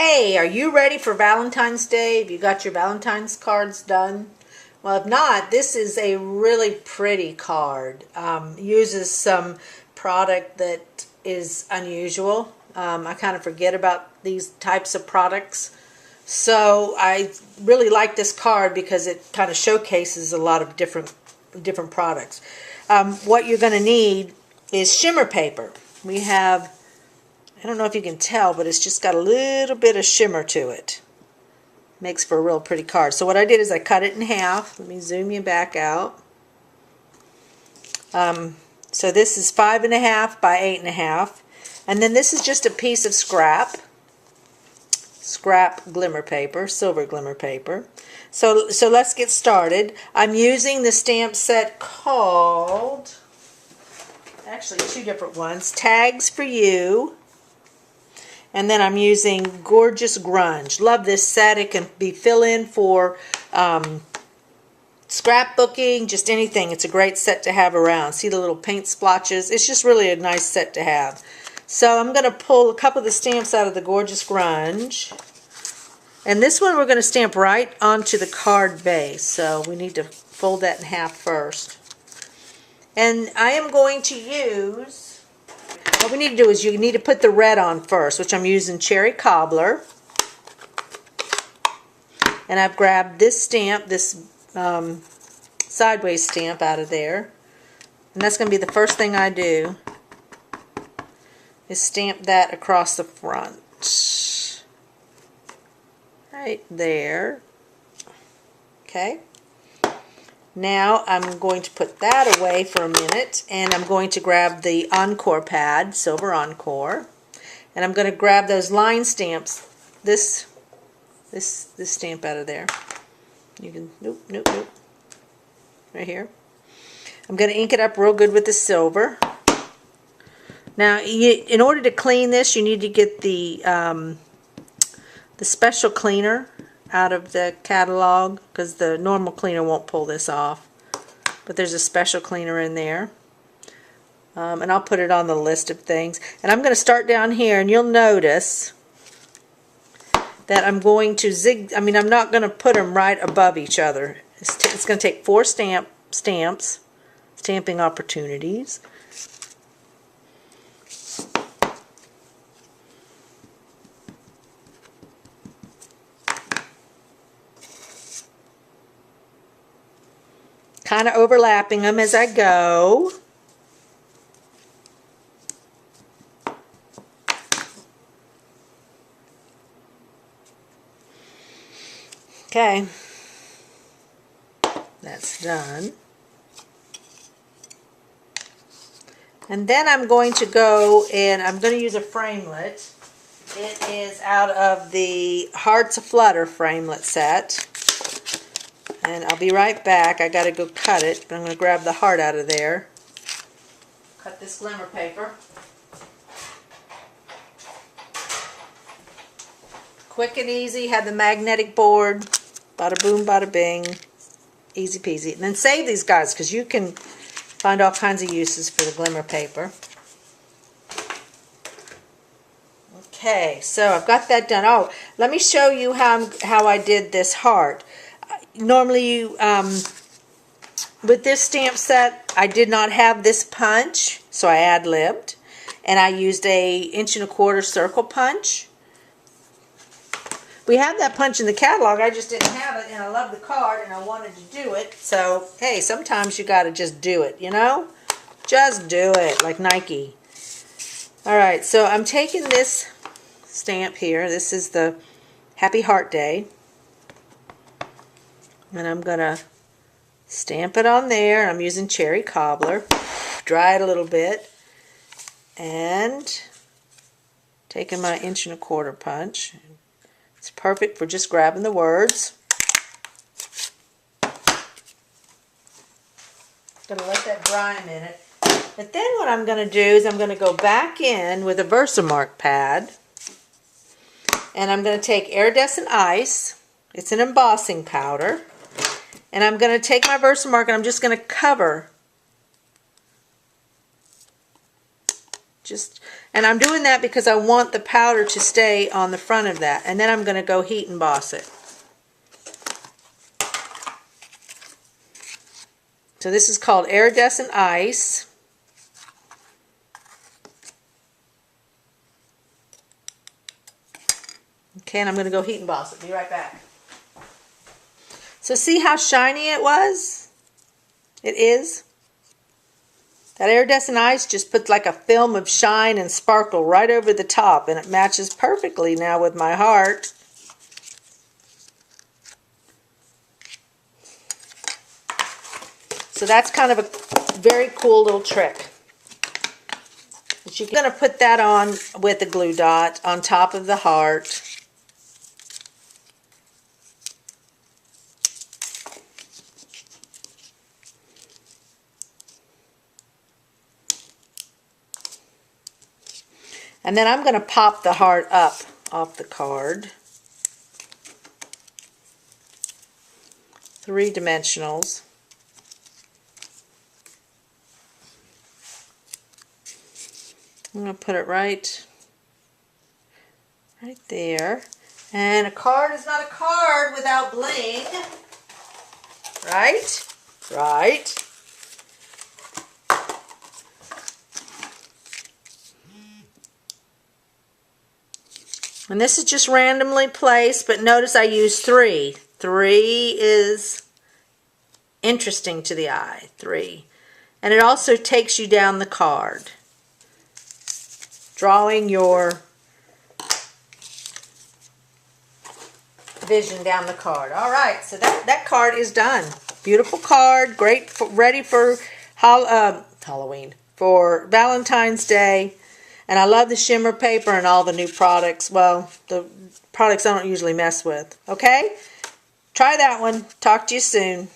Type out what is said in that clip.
Hey, are you ready for Valentine's Day? Have you got your Valentine's cards done? Well, if not, this is a really pretty card. Uses some product that is unusual. I kind of forget about these types of products. So I really like this card because it kind of showcases a lot of different products. What you're going to need is shimmer paper. We have, I don't know if you can tell, but it's just got a little bit of shimmer to it. Makes for a real pretty card. So what I did is I cut it in half. Let me zoom you back out. So this is 5.5 by 8.5. And then this is just a piece of scrap glimmer paper, silver glimmer paper. So let's get started. I'm using the stamp set called, actually two different ones, Tags for You. And then I'm using Gorgeous Grunge. Love this set. It can be fill-in for scrapbooking, just anything. It's a great set to have around. See the little paint splotches? It's just really a nice set to have. So I'm going to pull a couple of the stamps out of the Gorgeous Grunge. And this one we're going to stamp right onto the card base. So we need to fold that in half first. And I am going to use... What we need to do is you need to put the red on first, which I'm using Cherry Cobbler. And I've grabbed this stamp, this sideways stamp out of there. And that's going to be the first thing I do, is stamp that across the front. Right there. Okay. Now I'm going to put that away for a minute, and I'm going to grab the Encore pad, Silver Encore, and I'm going to grab those line stamps. This stamp out of there. You can nope, right here. I'm going to ink it up real good with the silver. Now, in order to clean this, you need to get the special cleaner out of the catalog, because the normal cleaner won't pull this off, but there's a special cleaner in there, and I'll put it on the list of things. And I'm going to start down here, and you'll notice that I'm going to I'm not going to put them right above each other. It's going to take 4 stamping opportunities. Kind of overlapping them as I go. Okay, that's done. And then I'm going to go and I'm going to use a framelit. It is out of the A Flutter framelit set. And I'll be right back. I got to go cut it, but I'm going to grab the heart out of there. Cut this glimmer paper. Quick and easy. Have the magnetic board. Bada boom, bada bing. Easy peasy. And then save these guys, because you can find all kinds of uses for the glimmer paper. Okay, so I've got that done. Oh, let me show you how I did this heart. Normally, with this stamp set, I did not have this punch, so I ad-libbed, and I used a 1¼ circle punch. We have that punch in the catalog. I just didn't have it, and I love the card, and I wanted to do it. So, hey, sometimes you got to just do it, you know? Just do it, like Nike. All right, so I'm taking this stamp here. This is the Happy Heart Day. And I'm going to stamp it on there. I'm using Cherry Cobbler. Dry it a little bit. And taking my 1¼ punch. It's perfect for just grabbing the words. Going to let that dry a minute. But then what I'm going to do is I'm going to go back in with a Versamark pad. And I'm going to take Iridescent Ice. It's an embossing powder. And I'm going to take my Versamark and I'm just going to cover And I'm doing that because I want the powder to stay on the front of that. And then I'm going to go heat emboss it. So this is called Iridescent Ice. Okay, and I'm going to go heat emboss it. Be right back. So see how shiny it was? It is. That iridescent ice just puts like a film of shine and sparkle right over the top, and it matches perfectly now with my heart. So that's kind of a very cool little trick. But you're going to put that on with a glue dot on top of the heart. And then I'm going to pop the heart up off the card. 3 dimensionals. I'm going to put it right there. And a card is not a card without bling. Right? Right. And this is just randomly placed, but notice I use 3. 3 is interesting to the eye. 3. And it also takes you down the card, drawing your vision down the card. All right, so that card is done. Beautiful card, great, ready for Halloween, for Valentine's Day. And I love the shimmer paper and all the new products. Well, the products I don't usually mess with. Okay? Try that one. Talk to you soon.